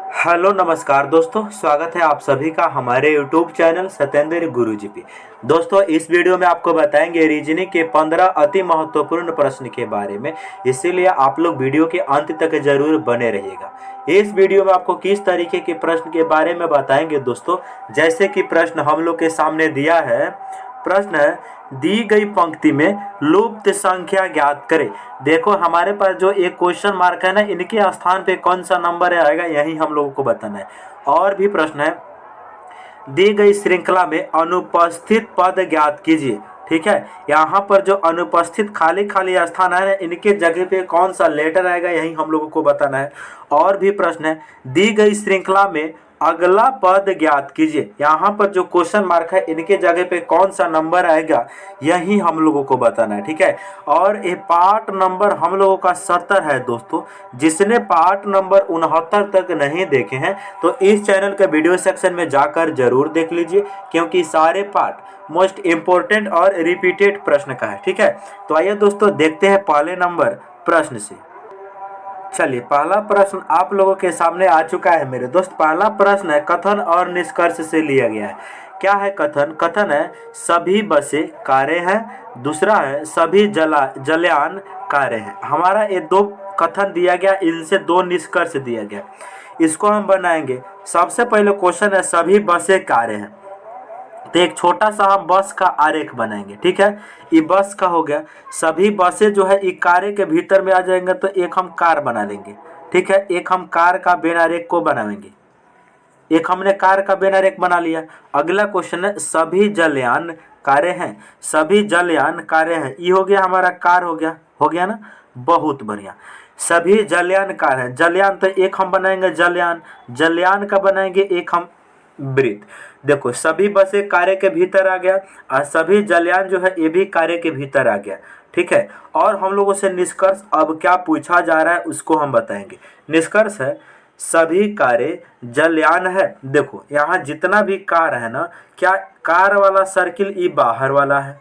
Hello नमस्कार दोस्तों, स्वागत है आप सभी का हमारे यूट्यूब चैनल सत्येंद्र गुरुजी पे। दोस्तों, इस वीडियो में आपको बताएंगे रीजनिंग के 15 अति महत्वपूर्ण प्रश्न के बारे में, इसीलिए आप लोग वीडियो के अंत तक जरूर बने रहिएगा। इस वीडियो में आपको किस तरीके के प्रश्न के बारे में बताएंगे दोस्तों, जैसे कि प्रश्न हम लोग के सामने दिया है। प्रश्न है, दी गई पंक्ति में लुप्त संख्या ज्ञात करें। देखो हमारे पास जो एक क्वेश्चन मार्क है ना, इनके स्थान पे कौन सा नंबर आएगा यही हम लोगों को बताना है। और भी प्रश्न है, दी गई श्रृंखला में अनुपस्थित पद ज्ञात कीजिए। ठीक है, यहाँ पर जो अनुपस्थित खाली खाली स्थान है, इनके जगह पे कौन सा लेटर आएगा यही हम लोगों को बताना है। और भी प्रश्न है, दी गई श्रृंखला में अगला पद ज्ञात कीजिए। यहाँ पर जो क्वेश्चन मार्क है, इनके जगह पे कौन सा नंबर आएगा यही हम लोगों को बताना है। ठीक है, और ये पार्ट नंबर हम लोगों का 70 है दोस्तों। जिसने पार्ट नंबर 69 तक नहीं देखे हैं तो इस चैनल के वीडियो सेक्शन में जाकर जरूर देख लीजिए, क्योंकि सारे पार्ट मोस्ट इम्पोर्टेंट और रिपीटेड प्रश्न का है। ठीक है, तो आइए दोस्तों देखते हैं पहले नंबर प्रश्न से। चलिए, पहला प्रश्न आप लोगों के सामने आ चुका है मेरे दोस्त। पहला प्रश्न है, कथन और निष्कर्ष से लिया गया है। क्या है कथन? कथन है सभी बसें कारें हैं। दूसरा है सभी जलयान कारें हैं। हमारा ये दो कथन दिया गया, इनसे दो निष्कर्ष दिया गया, इसको हम बनाएंगे। सबसे पहले क्वेश्चन है सभी बसें कारें हैं, तो एक छोटा सा हम बस का आरेख बनाएंगे। ठीक है, ये बस का हो गया। सभी बसें जो है ये कारे के भीतर में आ जाएंगे, तो एक हम कार बना लेंगे। ठीक है, एक हम कार का बेन आरेख को बनाएंगे। एक हमने कार का बेन आरेख बना लिया। अगला क्वेश्चन है सभी जलयान कारें हैं। सभी जलयान कारें हैं, ये हो गया हमारा कार, हो गया ना, बहुत बढ़िया। सभी जलयान कार हैं। जलयान तो एक हम बनाएंगे जलयान, जलयान का बनाएंगे एक हम वृत्त। देखो सभी बसें कार्य के भीतर आ गया और सभी जलयान जो है ये भी कार्य के भीतर आ गया। ठीक है, और हम लोगों से निष्कर्ष अब क्या पूछा जा रहा है उसको हम बताएंगे। निष्कर्ष है सभी कार्य जलयान है। देखो यहाँ जितना भी कार है ना, क्या कार वाला सर्किल ये बाहर वाला है,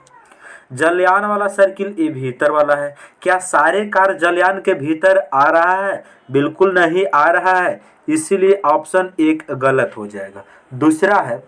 जलयान वाला सर्किल ये भीतर वाला है। क्या सारे कार जलयान के भीतर आ रहा है? बिल्कुल नहीं आ रहा है, इसीलिए ऑप्शन एक गलत हो जाएगा। दूसरा है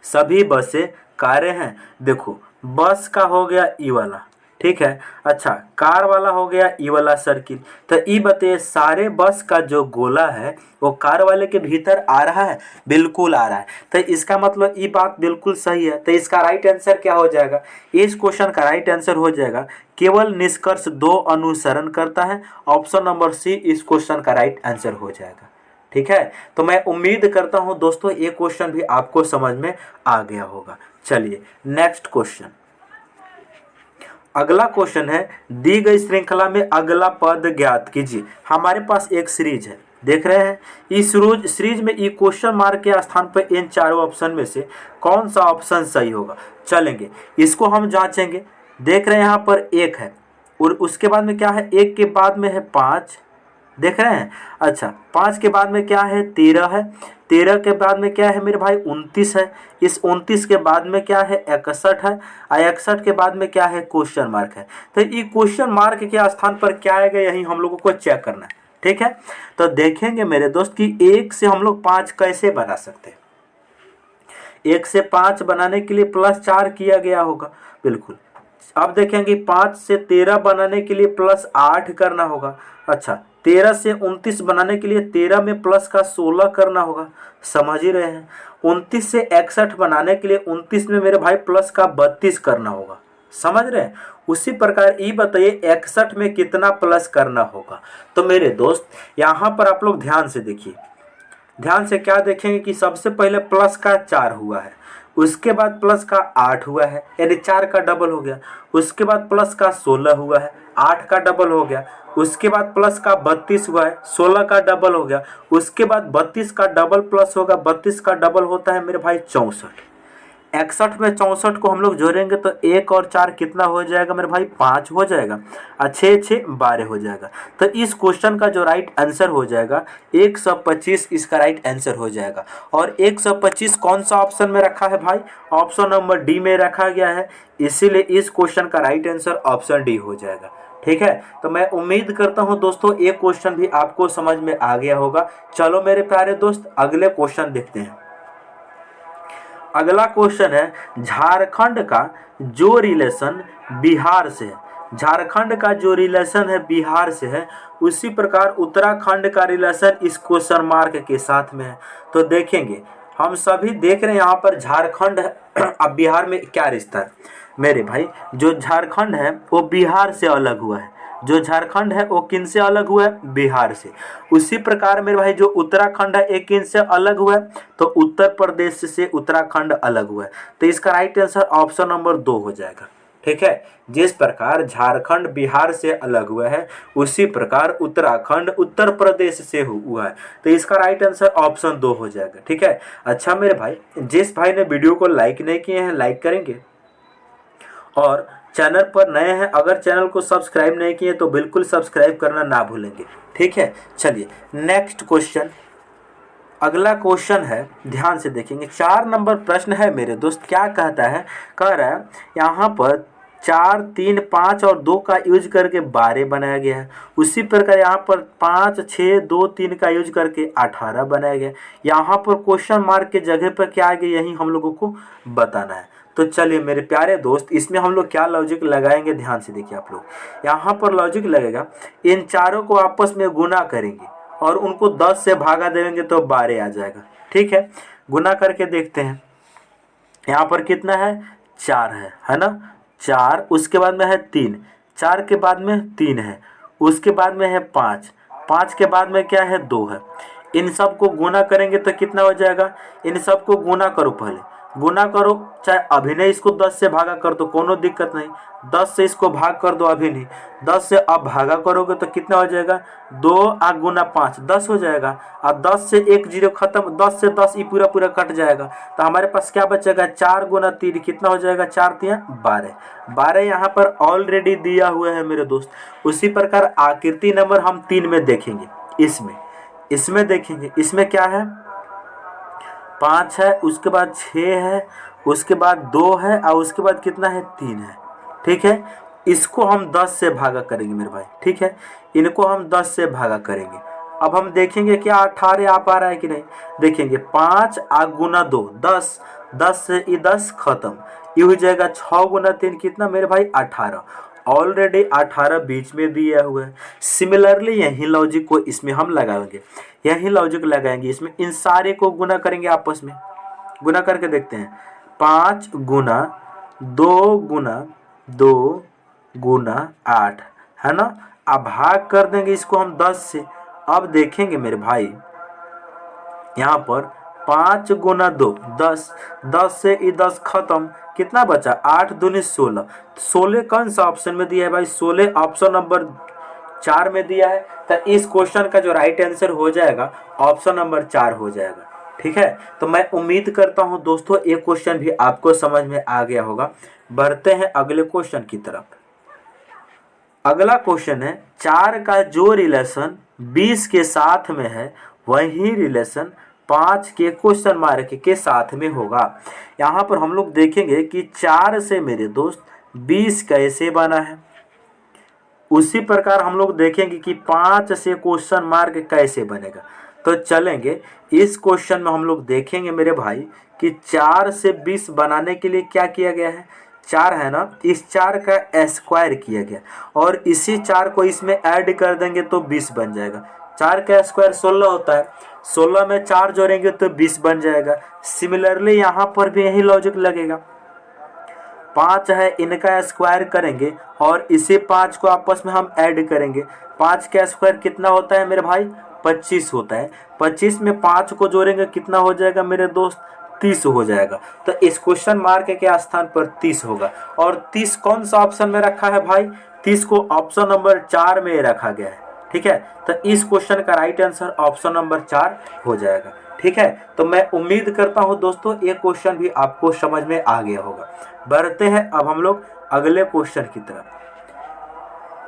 सभी बसें कारें हैं। देखो बस का हो गया ई वाला, ठीक है। अच्छा, कार वाला हो गया ई वाला सर्किल। तो ई बताइए सारे बस का जो गोला है वो कार वाले के भीतर आ रहा है? बिल्कुल आ रहा है। तो इसका मतलब ये बात बिल्कुल सही है। तो इसका राइट आंसर क्या हो जाएगा? इस क्वेश्चन का राइट आंसर हो जाएगा केवल निष्कर्ष दो अनुसरण करता है। ऑप्शन नंबर सी इस क्वेश्चन का राइट आंसर हो जाएगा। ठीक है, तो मैं उम्मीद करता हूं दोस्तों ये क्वेश्चन भी आपको समझ में आ गया होगा। चलिए नेक्स्ट क्वेश्चन। अगला क्वेश्चन है दी गई श्रृंखला में अगला पद ज्ञात कीजिए। हमारे पास एक सीरीज है, देख रहे हैं। इस सीरीज में ये क्वेश्चन मार्क के स्थान पर इन चारों ऑप्शन में से कौन सा ऑप्शन सही होगा? चलेंगे इसको हम जांचेंगे। देख रहे हैं यहाँ पर एक है और उसके बाद में क्या है, एक के बाद में है 5, देख रहे हैं। अच्छा, 5 के बाद में क्या है, 13 है। 13 के बाद में क्या है मेरे भाई, 29 है। इस 29 के बाद में क्या है, 61 है। और 61 के बाद में क्या है, क्वेश्चन मार्क है। तो ये क्वेश्चन मार्क के स्थान पर क्या आएगा यही हम लोगों को चेक करना है। ठीक है, तो देखेंगे मेरे दोस्त कि 1 से हम लोग 5 कैसे बना सकते हैं। 1 से 5 बनाने के लिए +4 किया गया होगा, बिल्कुल। अब देखेंगे 5 से 13 बनाने के लिए +8 करना होगा। अच्छा, 13 से 29 बनाने के लिए 13 में प्लस का 16 करना होगा, समझ ही रहे हैं। 29 से 61 बनाने के लिए 29 में मेरे भाई प्लस का 32 करना होगा, समझ रहे हैं। उसी प्रकार ये बताइए 61 में कितना प्लस करना होगा। तो मेरे दोस्त यहाँ पर आप लोग ध्यान से देखिए, ध्यान से क्या देखेंगे कि सबसे पहले प्लस का 4 हुआ है, उसके बाद प्लस का 8 हुआ है, यानी 4 का डबल हो गया। उसके बाद प्लस का 16 हुआ है, 8 का डबल हो गया। उसके बाद प्लस का 32 हुआ है, 16 का डबल हो गया। उसके बाद 32 का डबल प्लस होगा, 32 का डबल होता है मेरे भाई 64। 61 में 64 को हम लोग जोड़ेंगे तो 1 और 4 कितना हो जाएगा मेरे भाई, 5 हो जाएगा। और 6 6 12 हो जाएगा। तो इस क्वेश्चन का जो राइट आंसर हो जाएगा 125, इसका राइट आंसर हो जाएगा। और 125 कौन सा ऑप्शन में रखा है भाई, ऑप्शन नंबर डी में रखा गया है, इसीलिए इस क्वेश्चन का राइट आंसर ऑप्शन डी हो जाएगा। ठीक है, तो मैं उम्मीद करता हूं दोस्तों एक क्वेश्चन भी आपको समझ में आ गया होगा। चलो मेरे प्यारे दोस्त अगले क्वेश्चन देखते हैं। अगला क्वेश्चन है झारखंड का जो रिलेशन बिहार से है, झारखंड का जो रिलेशन है बिहार से है, उसी प्रकार उत्तराखंड का रिलेशन इस क्वेश्चन मार्क के साथ में है। तो देखेंगे हम सभी देख रहे हैं यहाँ पर झारखंड है, अब बिहार में क्या रिश्ता है मेरे भाई। जो झारखंड है वो बिहार से अलग हुआ है, जो झारखंड है वो किन से अलग हुआ है, बिहार से। उसी प्रकार मेरे भाई जो उत्तराखंड है एक किन से अलग हुआ है, तो उत्तर प्रदेश से उत्तराखंड अलग हुआ है। तो इसका राइट आंसर ऑप्शन नंबर 2 हो जाएगा। ठीक है, जिस प्रकार झारखंड बिहार से अलग हुआ है उसी प्रकार उत्तराखंड उत्तर प्रदेश से हुआ है। तो इसका राइट आंसर ऑप्शन 2 हो जाएगा। ठीक है, अच्छा मेरे भाई जिस भाई ने वीडियो को लाइक नहीं किए हैं लाइक करेंगे, और चैनल पर नए हैं अगर चैनल को सब्सक्राइब नहीं किए तो बिल्कुल सब्सक्राइब करना ना भूलेंगे। ठीक है, चलिए नेक्स्ट क्वेश्चन। अगला क्वेश्चन है, ध्यान से देखेंगे, 4 नंबर प्रश्न है मेरे दोस्त। क्या कहता है, कह रहा है यहाँ पर 4, 3, 5 और 2 का यूज करके 12 बनाया गया है। उसी प्रकार यहाँ पर 5, 6, 2, 3 का यूज करके 18 बनाया गया है। यहाँ पर क्वेश्चन मार्क के जगह पर क्या आ गया यही हम लोगों को बताना है। तो चलिए मेरे प्यारे दोस्त इसमें हम लोग क्या लॉजिक लगाएंगे, ध्यान से देखिए आप लोग। यहाँ पर लॉजिक लगेगा, इन चारों को आपस में गुना करेंगे और उनको 10 से भागा देंगे तो 12 आ जाएगा। ठीक है, गुना करके देखते हैं। यहाँ पर कितना है, 4 है ना, 4, उसके बाद में है 3, 4 के बाद में 3 है, उसके बाद में है 5, 5 के बाद में क्या है, 2 है। इन सब को गुना करेंगे तो कितना हो जाएगा, इन सब को गुना करो, पहले गुना करो, चाहे अभी नहीं इसको 10 से भागा कर दो, कोनो दिक्कत नहीं, 10 से इसको भाग कर दो अभी नहीं, 10 से अब भागा करोगे तो कितना हो जाएगा, 2 8 गुना 5 10 हो जाएगा। और 10 से 1 जीरो खत्म, 10 से 10 ये पूरा पूरा कट जाएगा। तो हमारे पास क्या बचेगा, 4 गुना 3 कितना हो जाएगा, 4 3 12, 12 यहाँ पर ऑलरेडी दिया हुआ है मेरे दोस्त। उसी प्रकार आकृति नंबर हम 3 में देखेंगे, इसमें देखेंगे, इसमें क्या है, 5 है, उसके बाद 6 है, उसके बाद 2 है और उसके बाद कितना है, 3 है। ठीक है, इसको हम 10 से भागा करेंगे मेरे भाई। ठीक है, इनको हम 10 से भागा करेंगे। अब हम देखेंगे क्या 18 आ पा रहा है कि नहीं, देखेंगे 5 8 गुना 2 10, 10 से ये 10 खत्म, ये हो जाएगा 6 गुना 3 कितना मेरे भाई, 18, ऑलरेडी 18 बीच में दिया हुआ है। सिमिलरली यही लॉजिक को इसमें हम लगाएंगे, यही लॉजिक लगाएंगे इसमें, इन सारे को गुना करेंगे, आपस में गुना करके देखते हैं। 5 गुना 2 गुना 2 गुना 8 है ना, अब भाग कर देंगे इसको हम 10 से। अब देखेंगे मेरे भाई यहाँ पर 5 गुना 2 10, 10 से ये 10 खत्म, कितना बचा, 8 दूनी 16, 16 कौन सा ऑप्शन में दिया है भाई, 16 ऑप्शन नंबर 4 में दिया है। तो इस क्वेश्चन का जो राइट आंसर हो जाएगा ऑप्शन नंबर 4 हो जाएगा। ठीक है, तो मैं उम्मीद करता हूं दोस्तों ये क्वेश्चन भी आपको समझ में आ गया होगा। बढ़ते हैं अगले क्वेश्चन की तरफ। अगला क्वेश्चन है, 4 का जो रिलेशन 20 के साथ में है वही रिलेशन 5 के क्वेश्चन मार्क के साथ में होगा। यहाँ पर हम लोग देखेंगे कि 4 से मेरे दोस्त 20 कैसे बना है, उसी प्रकार हम लोग देखेंगे कि 5 से क्वेश्चन मार्क कैसे बनेगा। तो चलेंगे इस क्वेश्चन में हम लोग देखेंगे मेरे भाई कि 4 से 20 बनाने के लिए क्या किया गया है, 4 है ना, इस 4 का स्क्वायर किया गया और इसी 4 को इसमें ऐड कर देंगे तो 20 बन जाएगा। 4 का स्क्वायर 16 होता है, 16 में 4 जोड़ेंगे तो 20 बन जाएगा। सिमिलरली यहाँ पर भी यही लॉजिक लगेगा, 5 है इनका स्क्वायर करेंगे और इसी 5 को आपस में हम ऐड करेंगे। 5 का स्क्वायर कितना होता है मेरे भाई, 25 होता है, 25 में 5 को जोड़ेंगे कितना हो जाएगा मेरे दोस्त, 30 हो जाएगा। तो इस क्वेश्चन मार्क के स्थान पर 30 होगा। और 30 कौन सा ऑप्शन में रखा है भाई, 30 को ऑप्शन नंबर 4 में रखा गया है। ठीक है, तो इस क्वेश्चन का राइट आंसर ऑप्शन नंबर 4 हो जाएगा। ठीक है, तो मैं उम्मीद करता हूं दोस्तों ये क्वेश्चन भी आपको समझ में आ गया होगा। बढ़ते हैं अब हम लोग अगले क्वेश्चन की तरफ।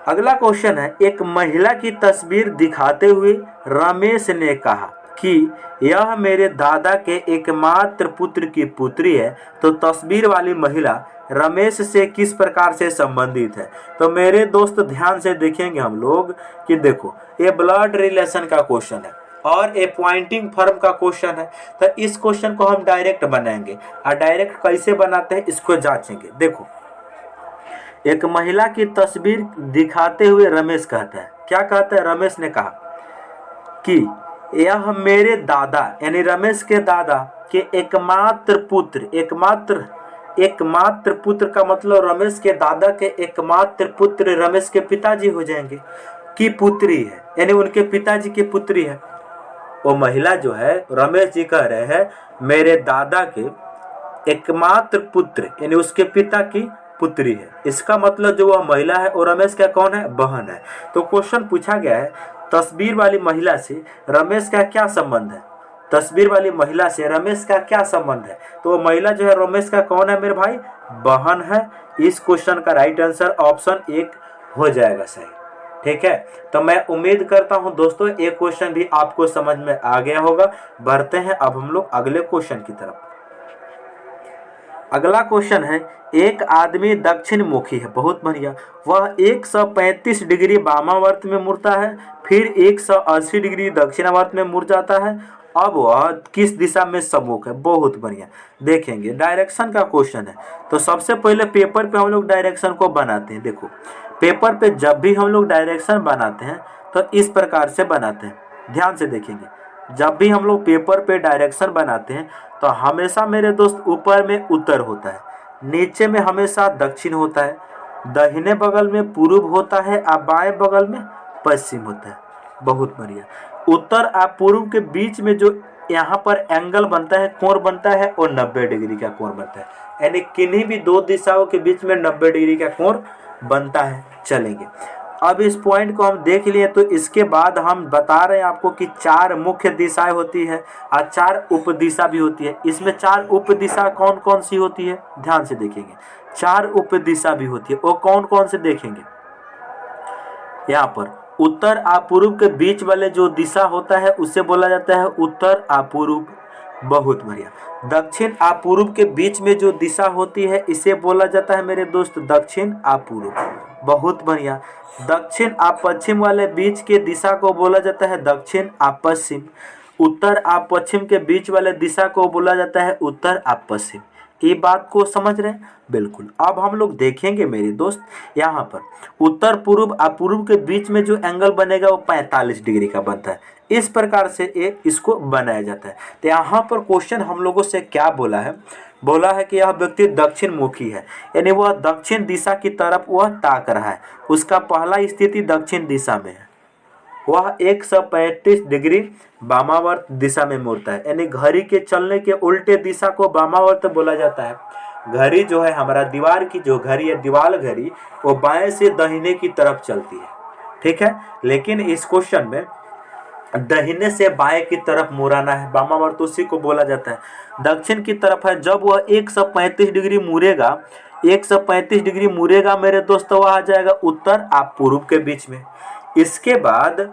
अगला क्वेश्चन है, एक महिला की तस्वीर दिखाते हुए रमेश ने कहा कि यह मेरे दादा के एकमात्र पुत्र की पुत्री है, तो तस्वीर वाली महिला रमेश से किस प्रकार से संबंधित है। तो मेरे दोस्त ध्यान से देखेंगे हम लोग कि देखो ये ब्लड रिलेशन का क्वेश्चन है और ये पॉइंटिंग फर्म का क्वेश्चन है। तो इस क्वेश्चन को हम डायरेक्ट बनाएंगे और डायरेक्ट कैसे बनाते हैं इसको जांचेंगे। देखो एक महिला की तस्वीर दिखाते हुए रमेश कहता है, क्या कहता है, रमेश ने कहा कि यह मेरे दादा यानी रमेश के दादा के एकमात्र पुत्र, एकमात्र पुत्र का मतलब रमेश के दादा के एकमात्र पुत्र रमेश के पिताजी हो जाएंगे, की पुत्री है, यानी उनके पिताजी की पुत्री है। वो महिला जो है रमेश जी कह रहे हैं मेरे दादा के एकमात्र पुत्र यानी उसके पिता की पुत्री है। इसका मतलब जो वह महिला है वो रमेश का कौन है, बहन है। तो क्वेश्चन पूछा गया है तस्वीर वाली महिला से रमेश का क्या संबंध है, तस्वीर वाली महिला से रमेश का क्या संबंध है। तो वो महिला जो है रमेश का कौन है मेरे भाई, बहन है। इस क्वेश्चन का राइट आंसर ऑप्शन 1 हो जाएगा सही। ठीक है, तो मैं उम्मीद करता हूं दोस्तों ये क्वेश्चन भी आपको समझ में आ गया होगा। बढ़ते हैं अब हम लोग अगले क्वेश्चन की तरफ। अगला क्वेश्चन है एक आदमी दक्षिण मुखी है, बहुत बढ़िया, वह 135 डिग्री वामावर्त में मुड़ता है, फिर 180 डिग्री दक्षिणावर्त में मुड़ जाता है, अब वह किस दिशा में सम्मुख है। बहुत बढ़िया, देखेंगे डायरेक्शन का क्वेश्चन है। तो सबसे पहले पेपर पे हम लोग डायरेक्शन को बनाते हैं। देखो पेपर पे जब भी हम लोग डायरेक्शन बनाते हैं तो इस प्रकार से बनाते हैं, ध्यान से देखेंगे। जब भी हम लोग पेपर पे डायरेक्शन बनाते हैं तो हमेशा मेरे दोस्त ऊपर में उत्तर होता है, नीचे में हमेशा दक्षिण होता है, दाहिने बगल में पूर्व होता है और बाएं बगल में पश्चिम होता है। बहुत बढ़िया, उत्तर और पूर्व के बीच में जो यहाँ पर एंगल बनता है, कोण बनता है, और 90 डिग्री का कोण बनता है, यानी किन्हीं भी दो दिशाओं के बीच में 90 डिग्री का कोण बनता है। चलेंगे अब इस पॉइंट को हम देख लिए, तो इसके बाद हम बता रहे हैं आपको कि 4 मुख्य दिशाएं होती है और 4 उप दिशा भी होती है। इसमें 4 उप दिशा कौन कौन सी होती है, ध्यान से देखेंगे। 4 उप दिशा भी होती है, वो कौन कौन से देखेंगे। यहाँ पर उत्तर और पूर्व के बीच वाले जो दिशा होता है उसे बोला जाता है उत्तर और पूर्व। बहुत बढ़िया, दक्षिण और पूर्व के बीच में जो दिशा होती है इसे बोला जाता है मेरे दोस्त दक्षिण और पूर्व। बहुत बढ़िया, दक्षिण और पश्चिम वाले बीच के दिशा को बोला जाता है दक्षिण और पश्चिम। उत्तर और पश्चिम के बीच वाले दिशा को बोला जाता है उत्तर और पश्चिम। ये बात को समझ रहे हैं, बिल्कुल। अब हम लोग देखेंगे मेरे दोस्त यहाँ पर उत्तर पूर्व और पूर्व के बीच में जो एंगल बनेगा वो 45 डिग्री का बनता है। इस प्रकार से इसको बनाया जाता है। तो यहाँ पर क्वेश्चन हम लोगों से क्या बोला है, बोला है कि यह व्यक्ति दक्षिण मुखी है, यानी वह दक्षिण दिशा की तरफ वह ताक रहा है, उसका पहला स्थिति दक्षिण दिशा में है, वह 135 डिग्री वामावर्त दिशा में मुड़ता है, यानी घड़ी के चलने के उल्टे दिशा को वामावर्त बोला जाता है। घड़ी जो है हमारा दीवार की जो घड़ी है, दीवार घड़ी, वो बाएं से दाहिने की तरफ चलती है। ठीक है, लेकिन इस क्वेश्चन में दाहिने से बाएं की तरफ मुड़ाना है, वामावर्त उसी को बोला जाता है। दक्षिण की तरफ है, जब वह 135 डिग्री मुड़ेगा, 135 डिग्री मुड़ेगा मेरे दोस्तों, वह आ जाएगा उत्तर और पूर्व के बीच में। इसके बाद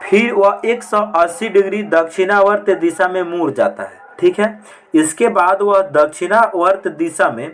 फिर वह 180 डिग्री दक्षिणावर्त दिशा में मुड़ जाता है। ठीक है, इसके बाद वह दक्षिणावर्त दिशा में,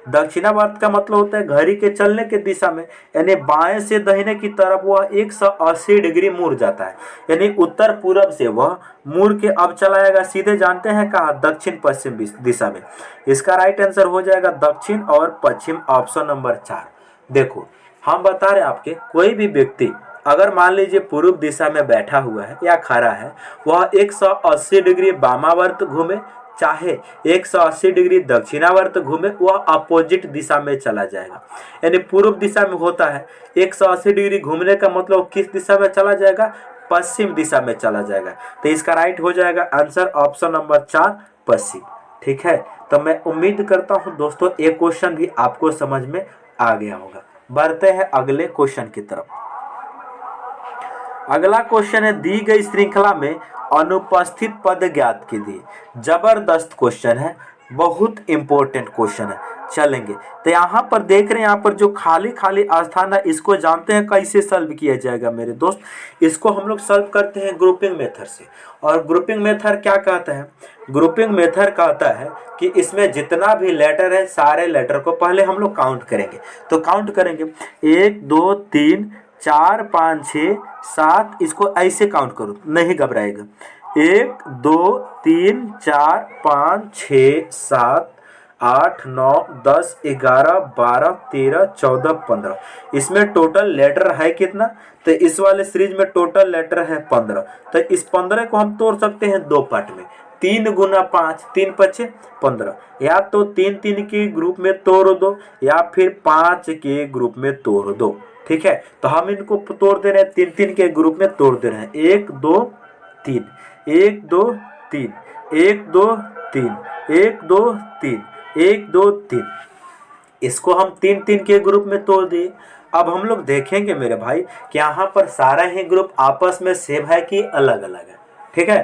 दक्षिणावर्त का मतलब होता है घड़ी के चलने के दिशा में, यानी बाएं से दाहिने की तरफ वह 180 डिग्री मुड़ जाता है, यानी उत्तर पूर्व से वह मुड़ के अब चला जाएगा सीधे, जानते हैं कहाँ, दक्षिण पश्चिम दिशा में। इसका राइट आंसर हो जाएगा दक्षिण और पश्चिम, ऑप्शन नंबर 4। देखो हम बता रहे हैं आपके, कोई भी व्यक्ति अगर मान लीजिए पूर्व दिशा में बैठा हुआ है या खड़ा है, वह 180 डिग्री वामावर्त घूमे चाहे 180 डिग्री दक्षिणावर्त घूमे, वह अपोजिट दिशा में चला जाएगा। यानी पूर्व दिशा में होता है 180 डिग्री घूमने का मतलब किस दिशा में चला जाएगा, पश्चिम दिशा में चला जाएगा। तो इसका राइट हो जाएगा आंसर ऑप्शन नंबर 4 पश्चिम। ठीक है, तो मैं उम्मीद करता हूं दोस्तों ये क्वेश्चन भी आपको समझ में आ गया होगा। बढ़ते हैं अगले क्वेश्चन की तरफ। अगला क्वेश्चन है दी गई श्रृंखला में अनुपस्थित पद ज्ञात कीजिए। जबरदस्त क्वेश्चन है, बहुत इंपॉर्टेंट क्वेश्चन है। चलेंगे। तो यहाँ पर देख रहे हैं, यहाँ पर जो खाली खाली स्थान है इसको जानते हैं कैसे सॉल्व किया जाएगा मेरे दोस्त। इसको हम लोग सॉल्व करते हैं ग्रुपिंग मेथड से। और ग्रुपिंग मेथड क्या कहता है? ग्रुपिंग मेथड कहता है कि इसमें जितना भी लेटर है सारे लेटर को पहले हम लोग काउंट करेंगे। तो काउंट करेंगे 1 2 3 4 5 6 7, इसको ऐसे काउंट करो, नहीं घबराएगा। 1 2 3 4 5 6 7 8 9 10 11 12 13 14 15। इसमें टोटल लेटर है कितना? तो इस वाले सीरीज में टोटल लेटर है 15। तो इस 15 को हम तोड़ सकते हैं दो पार्ट में, 3 गुना 5, 3 पचे 15। या तो 3 3 के ग्रुप में तोड़ दो या फिर 5 के ग्रुप में तोड़ दो। ठीक है, तो हम इनको तोड़ दे रहे हैं, 3 3 के ग्रुप में तोड़ दे रहे हैं। 1 2 3 1 2 3 1 2 3 1 2 3 1 2 3। इसको हम 3 3 के ग्रुप में तोड़ दिए। अब हम लोग देखेंगे मेरे भाई कि यहाँ पर सारा ही ग्रुप आपस में सेम है कि अलग अलग है। ठीक है,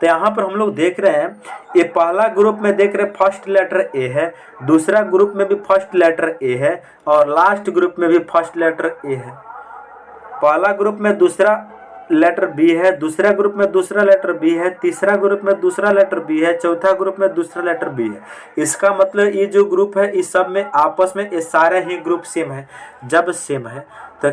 तो यहाँ पर हम लोग देख रहे हैं, ये पहला ग्रुप में देख रहे हैं फर्स्ट लेटर ए है, दूसरा ग्रुप में भी फर्स्ट लेटर ए है, और लास्ट ग्रुप में भी फर्स्ट लेटर ए है। पहला ग्रुप में दूसरा लेटर बी है, दूसरा ग्रुप में दूसरा लेटर बी है, तीसरा ग्रुप में दूसरा लेटर बी है, चौथा ग्रुप में दूसरा लेटर बी है। इसका मतलब ये जो ग्रुप है इस सब में आपस में ये सारे ही ग्रुप सेम है। जब सेम है तो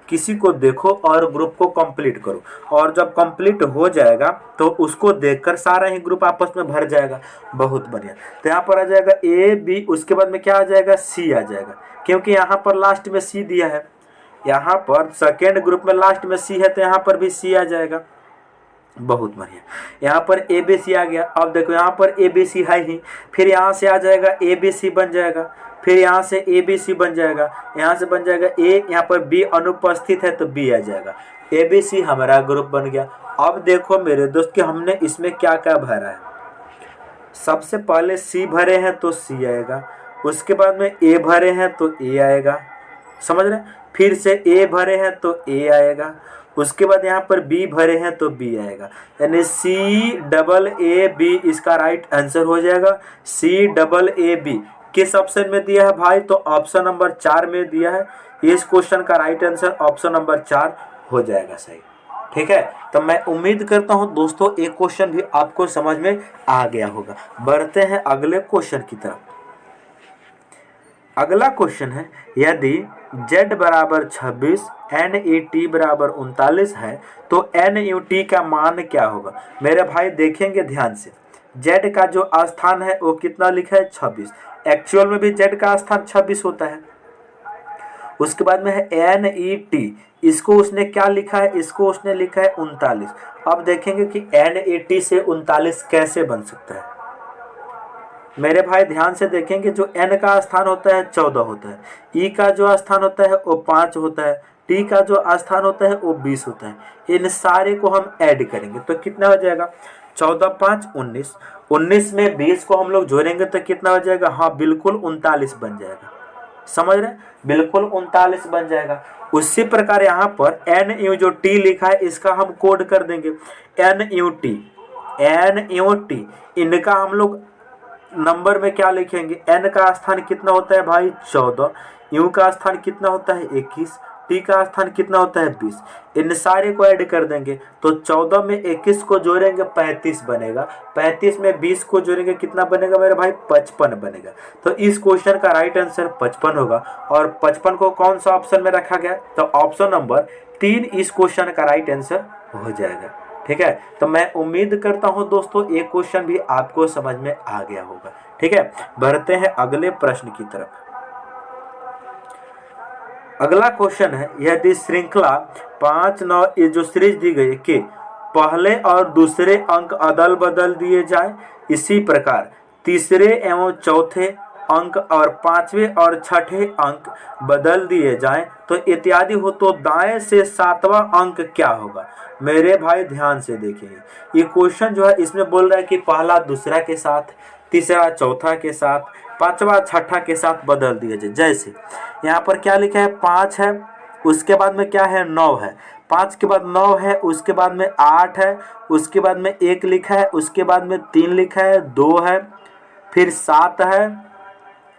किसी को देखो और ग्रुप को कंप्लीट करो, और जब कंप्लीट हो जाएगा तो उसको देखकर सारा ही ग्रुप आपस में भर जाएगा। बहुत बढ़िया। तो यहाँ पर आ जाएगा ए बी, उसके बाद में क्या आ जाएगा? सी आ जाएगा, क्योंकि यहाँ पर लास्ट में सी दिया है। यहाँ पर सेकेंड ग्रुप में लास्ट में सी है तो यहाँ पर भी सी आ जाएगा। बहुत बढ़िया। यहाँ पर ए बी सी आ गया। अब देखो यहाँ पर ए बी सी है ही, फिर यहाँ से आ जाएगा ए बी सी बन जाएगा, फिर यहाँ से ए बी सी बन जाएगा, यहाँ से बन जाएगा ए, यहाँ पर बी अनुपस्थित है तो बी आ जाएगा। ए बी सी हमारा ग्रुप बन गया। अब देखो मेरे दोस्त कि हमने इसमें क्या क्या भरा है। सबसे पहले सी भरे हैं तो सी आएगा, उसके बाद में ए भरे हैं तो ए आएगा, समझ रहे? फिर से ए भरे हैं तो ए आएगा, उसके बाद यहाँ पर बी भरे हैं तो बी आएगा, यानी सी डबल ए बी इसका राइट आंसर हो जाएगा। सी डबल ए बी किस ऑप्शन में दिया है भाई? तो ऑप्शन नंबर 4 में दिया है। इस क्वेश्चन का राइट आंसर ऑप्शन नंबर 4 हो जाएगा सही। ठीक है, तो मैं उम्मीद करता हूँ दोस्तों एक क्वेश्चन भी आपको समझ में आ गया होगा। बढ़ते हैं अगले क्वेश्चन की तरफ। अगला क्वेश्चन है, यदि z बराबर 26 NET बराबर 39 है तो NUT का मान क्या होगा? मेरे भाई देखेंगे ध्यान से, z का जो स्थान है वो कितना लिखा है? 26। एक्चुअल में भी z का स्थान 26 होता है। उसके बाद में है NET, इसको उसने क्या लिखा है? इसको उसने लिखा है 39। अब देखेंगे कि NET से 39 कैसे बन सकता है। मेरे भाई ध्यान से देखेंगे, जो n का स्थान होता है 14 होता है, e का जो स्थान होता है वो 5 होता है, t का जो स्थान होता है वो 20 होता है। इन सारे को हम ऐड करेंगे तो कितना हो जाएगा? 14 5 19, 19 में 20 को हम लोग जोड़ेंगे तो कितना हो जाएगा? हाँ बिल्कुल 39 बन जाएगा। समझ रहे? बिल्कुल 39 बन जाएगा। उसी प्रकार यहाँ पर NU जो t लिखा है इसका हम कोड कर देंगे NUT। इनका हम लोग नंबर में क्या लिखेंगे? n का स्थान कितना होता है भाई? 14, u का स्थान कितना होता है? 21, t का स्थान कितना होता है? 20। इन सारे को ऐड कर देंगे तो 14 में 21 को जोड़ेंगे 35 बनेगा, 35 में 20 को जोड़ेंगे कितना बनेगा मेरे भाई? 55 बनेगा। तो इस क्वेश्चन का राइट आंसर 55 होगा। और 55 को कौन सा ऑप्शन में रखा गया? तो ऑप्शन नंबर 3 इस क्वेश्चन का राइट आंसर हो जाएगा। ठीक है, तो मैं उम्मीद करता हूं दोस्तों एक क्वेश्चन भी आपको समझ में आ गया होगा। ठीक है, बढ़ते हैं अगले प्रश्न की तरफ। अगला क्वेश्चन है, यदि श्रृंखला 5 9 ये जो सीरीज दी गई कि पहले और दूसरे अंक अदल बदल दिए जाए, इसी प्रकार तीसरे एवं चौथे अंक और 5वें और 6ठे अंक बदल दिए जाएं तो इत्यादि हो, तो दाएं से 7वां अंक क्या होगा? मेरे भाई ध्यान से देखिए, ये क्वेश्चन जो है इसमें बोल रहा है कि पहला दूसरा के साथ, तीसरा चौथा के साथ, 5वां छठा के साथ बदल दिया जाए। जैसे यहाँ पर क्या लिखा है? 5 है, उसके बाद में क्या है? 9 है, 5 के बाद 9 है, उसके बाद में 8 है, उसके बाद में 1 लिखा है, उसके बाद में 3 लिखा है, 2 है, फिर 7 है,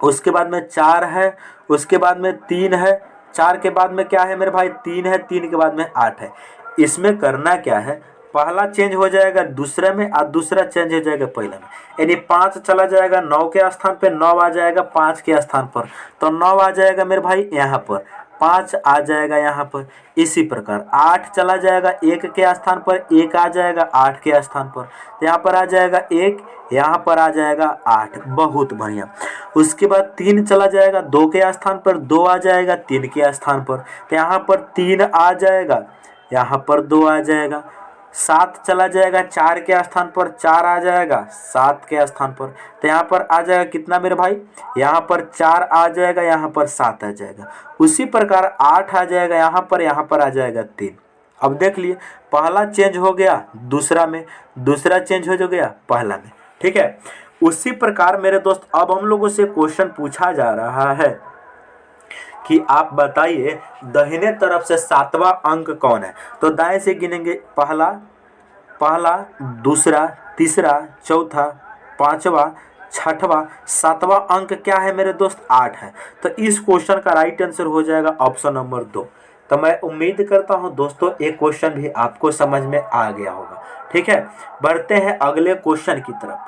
उसके बाद में 4 है, उसके बाद में 3 है, 4 के बाद में क्या है मेरे भाई 3 है, 3 के बाद में 8 है। इसमें करना क्या है, पहला चेंज हो जाएगा दूसरे में और दूसरा चेंज हो जाएगा पहले में, यानी 5 चला जाएगा 9 के स्थान पे, 9 आ जाएगा 5 के स्थान पर, तो 9 आ जाएगा मेरे भाई यहाँ पर, 5 आ जाएगा यहाँ पर। इसी प्रकार 8 चला जाएगा 1 के स्थान पर, 1 आ जाएगा 8 के स्थान पर, तो यहाँ पर आ जाएगा 1, यहाँ पर आ जाएगा 8। बहुत बढ़िया। उसके बाद 3 चला जाएगा 2 के स्थान पर, 2 आ जाएगा 3 के स्थान पर, तो यहाँ पर 3 आ जाएगा, यहाँ पर 2 आ जाएगा। 7 चला जाएगा 4 के स्थान पर, 4 आ जाएगा 7 के स्थान पर, तो यहाँ पर आ जाएगा कितना मेरे भाई, यहाँ पर 4 आ जाएगा, यहाँ पर 7 आ जाएगा। उसी प्रकार 8 आ जाएगा यहाँ पर आ जाएगा 3। अब देख लिए, पहला चेंज हो गया दूसरा में, दूसरा चेंज हो गया पहला में, ठीक है। उसी प्रकार मेरे दोस्त अब हम लोगों से क्वेश्चन पूछा जा रहा है कि आप बताइए दाहिने तरफ से 7वां अंक कौन है। तो दाएं से गिनेंगे, पहला, दूसरा, तीसरा, चौथा, पांचवा, छठवां, 7वां अंक क्या है मेरे दोस्त, 8 है। तो इस क्वेश्चन का राइट आंसर हो जाएगा ऑप्शन नंबर 2। तो मैं उम्मीद करता हूं दोस्तों ये क्वेश्चन भी आपको समझ में आ गया होगा, ठीक है। बढ़ते हैं अगले क्वेश्चन की तरफ।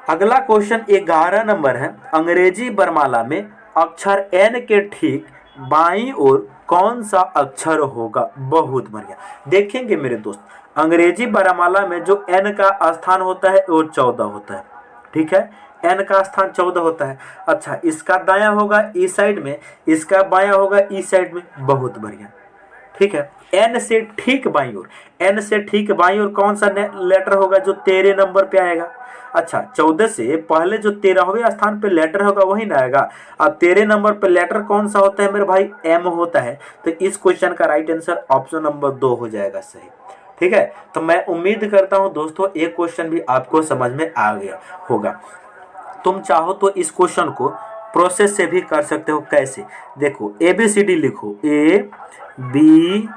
अगला क्वेश्चन 11 नंबर है। अंग्रेजी वर्णमाला में अक्षर एन के ठीक बाईं ओर कौन सा अक्षर होगा। बहुत बढ़िया। देखेंगे मेरे दोस्त, अंग्रेजी वर्णमाला में जो एन का स्थान होता है वो 14 होता है, ठीक है। एन का स्थान 14 होता है। अच्छा, इसका दायां होगा ई साइड में, इसका बायां होगा ई साइड में। बहुत बढ़िया, ठीक है। एन से ठीक बाईं ओर, एन से ठीक बाईं ओर कौन सा लेटर होगा जो 13 नंबर पे आएगा। अच्छा, 14 से पहले जो 13वें स्थान पे लेटर होगा वही ना आएगा। अब 13 नंबर पे लेटर कौन सा होता है मेरे भाई, एम होता है। तो इस क्वेश्चन का राइट आंसर ऑप्शन नंबर 2 हो जाएगा सही, ठीक है। तो मैं उम्मीद करता हूं दोस्तों ये क्वेश्चन भी आपको समझ में आ गया होगा। तुम चाहो तो इस क्वेश्चन को प्रोसेस से भी कर सकते हो। कैसे, देखो ABCD लिखो, ABCD,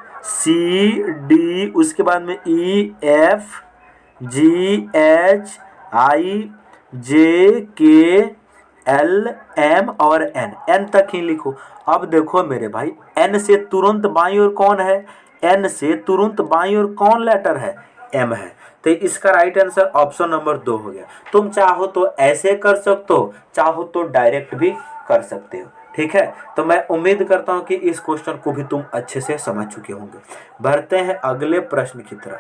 उसके बाद में EFGHIJKLM और N तक ही लिखो। अब देखो मेरे भाई, N से तुरंत बाईं ओर कौन है, N से तुरंत बाईं ओर कौन लेटर है, M है। तो इसका राइट आंसर ऑप्शन नंबर 2 हो गया। तुम चाहो तो ऐसे कर सकते हो, चाहो तो डायरेक्ट भी कर सकते हो, ठीक है। तो मैं उम्मीद करता हूं कि इस क्वेश्चन को भी तुम अच्छे से समझ चुके होंगे। बढ़ते हैं अगले प्रश्न की तरफ।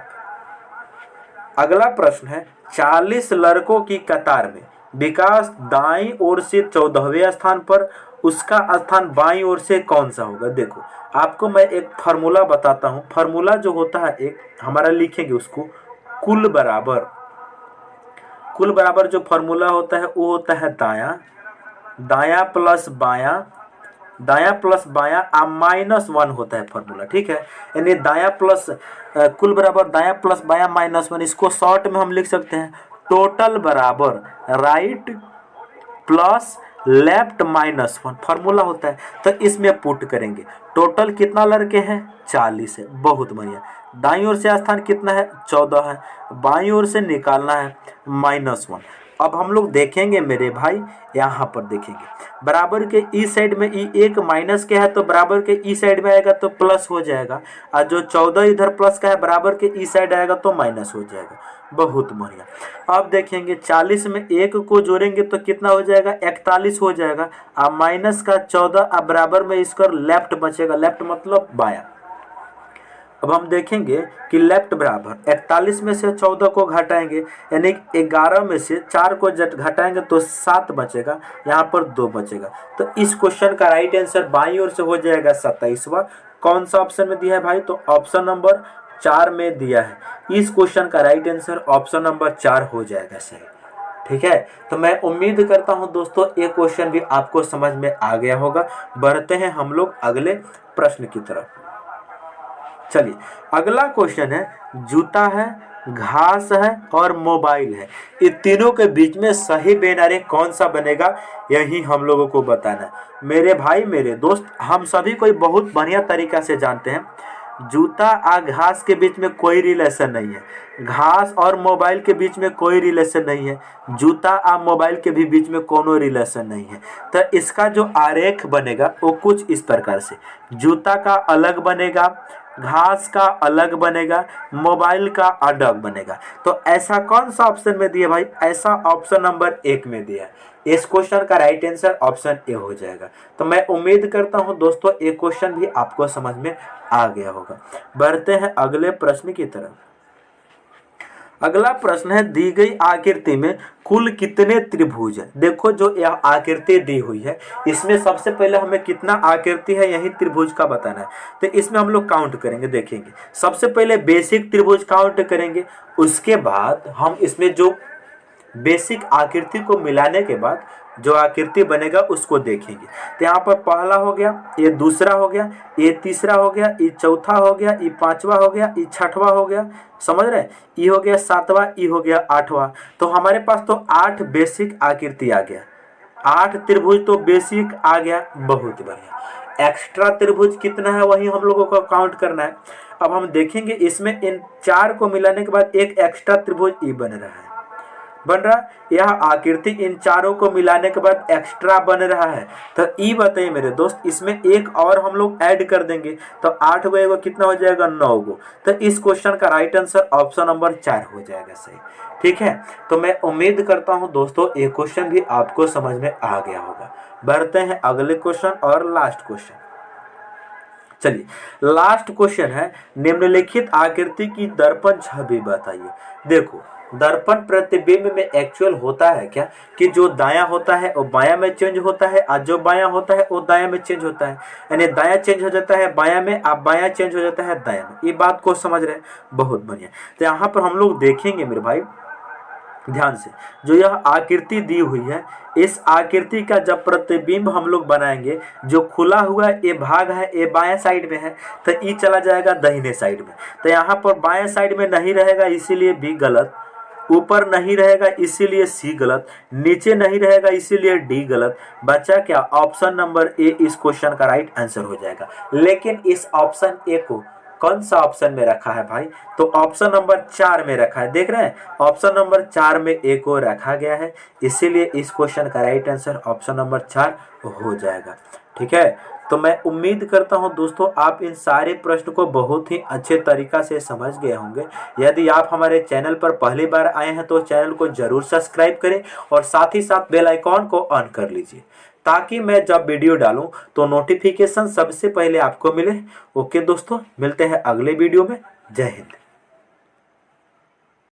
अगला प्रश्न है, 40 लड़कों की कतार में विकास दाईं ओर से 14वें स्थान पर, उसका स्थान बाईं ओर से कौन सा होगा। देखो, आपको मैं एक फार्मूला बताता हूं। फार्मूला जो होता है एक हमारा, लिखेंगे उसको, कुल बराबर जो फार्मूला होता है वो होता है दायां प्लस बायां, दायां प्लस बायां -1 होता है फार्मूला, ठीक है। यानी दायां प्लस कुल बराबर दायां प्लस बायां -1। इसको शॉर्ट में हम लिख सकते हैं टोटल बराबर राइट प्लस लेफ्ट -1 फार्मूला होता है। तो इसमें पुट करेंगे, टोटल कितना लड़के हैं, 40 है। बहुत बढ़िया। दाईं ओर से स्थान कितना है, 14 है। बाईं ओर से निकालना है -1। अब हम लोग देखेंगे मेरे भाई, यहाँ पर देखेंगे बराबर के ई साइड में ई एक माइनस के है तो बराबर के ई साइड में आएगा तो प्लस हो जाएगा, और जो 14 इधर प्लस का है बराबर के ई साइड आएगा तो माइनस हो जाएगा। बहुत बढ़िया। अब देखेंगे 40 में 1 को जोड़ेंगे तो कितना हो जाएगा, 41 हो जाएगा। अब माइनस का 14, अब बराबर में इसका लेफ्ट बचेगा, लेफ्ट मतलब बायां। अब हम देखेंगे कि लेफ्ट बराबर 41 में से 14 को घटाएंगे, यानी 11 में से 4 को घटाएंगे तो 7 बचेगा, यहाँ पर 2 बचेगा। तो इस क्वेश्चन का राइट आंसर बाईं ओर से हो जाएगा 27वां। कौन सा ऑप्शन में दिया है भाई, तो ऑप्शन नंबर 4 में दिया है। इस क्वेश्चन का राइट आंसर ऑप्शन नंबर 4 हो जाएगा सही, ठीक है। तो मैं उम्मीद करता हूं दोस्तों ये क्वेश्चन भी आपको समझ में आ गया होगा। बढ़ते हैं हम लोग अगले प्रश्न की तरफ। चलिए, अगला क्वेश्चन है, जूता है, घास है और मोबाइल है, ये तीनों के बीच में सही बेनारे कौन सा बनेगा, यही हम लोगों को बताना है। मेरे भाई मेरे दोस्त, हम सभी को बहुत बढ़िया तरीका से जानते हैं जूता और घास के बीच में कोई रिलेशन नहीं है, घास और मोबाइल के बीच में कोई रिलेशन नहीं है, जूता और मोबाइल के भी बीच में कोनो रिलेशन नहीं है। तो इसका जो आरेख बनेगा वो कुछ इस प्रकार से, जूता का अलग बनेगा, घास का अलग बनेगा, मोबाइल का अलग बनेगा। तो ऐसा कौन सा ऑप्शन में दिया भाई? ऐसा ऑप्शन नंबर 1 में दिया। इस क्वेश्चन का राइट आंसर ऑप्शन ए हो जाएगा। तो मैं उम्मीद करता हूं दोस्तों ये क्वेश्चन भी आपको समझ में आ गया होगा। बढ़ते हैं अगले प्रश्न की तरफ। अगला प्रश्न है, दी गई आकृति में कुल कितने त्रिभुज है? देखो जो यह आकृति दी हुई है इसमें सबसे पहले हमें कितना आकृति है यही त्रिभुज का बताना है। तो इसमें हम लोग काउंट करेंगे, देखेंगे। सबसे पहले बेसिक त्रिभुज काउंट करेंगे, उसके बाद हम इसमें जो बेसिक आकृति को मिलाने के बाद जो आकृति बनेगा उसको देखेंगे। तो यहाँ पर पहला हो गया, ये दूसरा हो गया, ये तीसरा हो गया, ये चौथा हो गया, ये पांचवा हो गया, ये छठवा हो गया, समझ रहे? ये हो गया सातवां, ये हो गया आठवां। तो हमारे पास तो 8 बेसिक आकृति आ गया, 8 त्रिभुज तो बेसिक आ गया, बहुत बढ़िया। एक्स्ट्रा त्रिभुज कितना है वही हम लोगों को काउंट करना है। अब हम देखेंगे इसमें इन 4 को मिलाने के बाद एक एक्स्ट्रा त्रिभुज ई बन रहा है, बन रहा। यह आकृति इन चारों को मिलाने के बाद एक्स्ट्रा बन रहा है। तो ई बताइए मेरे दोस्त, इसमें एक और हम लोग ऐड कर देंगे तो 8 गो एगो कितना हो जाएगा? 9 गो। तो इस क्वेश्चन का राइट आंसर ऑप्शन नंबर 4 हो जाएगा सही। ठीक है, तो मैं उम्मीद करता हूं दोस्तों ये क्वेश्चन भी आपको समझ में आ गया होगा। बढ़ते हैं अगले क्वेश्चन और लास्ट क्वेश्चन। चलिए लास्ट क्वेश्चन है, निम्नलिखित आकृति की दर्पण छवि बताइए। देखो दर्पण प्रतिबिंब में एक्चुअल होता है क्या कि जो दायां होता है वो बायां में चेंज होता है और जो बायां होता है वो दायां में चेंज होता है, यानी दायां चेंज हो जाता है बायां में, अब बायां चेंज हो जाता है दायां में। ये बात को समझ रहे हैं? बहुत बढ़िया। तो यहाँ पर हम लोग देखेंगे मेरे भाई ध्यान से, जो यह आकृति दी हुई है इस आकृति का जब प्रतिबिंब हम लोग बनाएंगे, जो खुला हुआ ये भाग है ये बाएं साइड में है तो ये चला जाएगा दाहिने साइड में। तो यहाँ पर बाएं साइड में नहीं रहेगा इसीलिए बी गलत, ऊपर नहीं रहेगा इसीलिए सी गलत, नीचे नहीं रहेगा इसीलिए डी गलत। बचा क्या? ऑप्शन नंबर ए इस क्वेश्चन का राइट आंसर हो जाएगा। लेकिन इस ऑप्शन ए को कौन सा ऑप्शन में रखा है भाई? तो ऑप्शन नंबर 4 में रखा है, देख रहे हैं? ऑप्शन नंबर 4 में ए को रखा गया है, इसीलिए इस क्वेश्चन का राइट आंसर ऑप्शन नंबर 4 हो जाएगा। ठीक है, तो मैं उम्मीद करता हूं दोस्तों आप इन सारे प्रश्न को बहुत ही अच्छे तरीका से समझ गए होंगे। यदि आप हमारे चैनल पर पहली बार आए हैं तो चैनल को जरूर सब्सक्राइब करें और साथ ही साथ बेल आइकॉन को ऑन कर लीजिए ताकि मैं जब वीडियो डालूं तो नोटिफिकेशन सबसे पहले आपको मिले। ओके दोस्तों, मिलते हैं अगले वीडियो में। जय हिंद।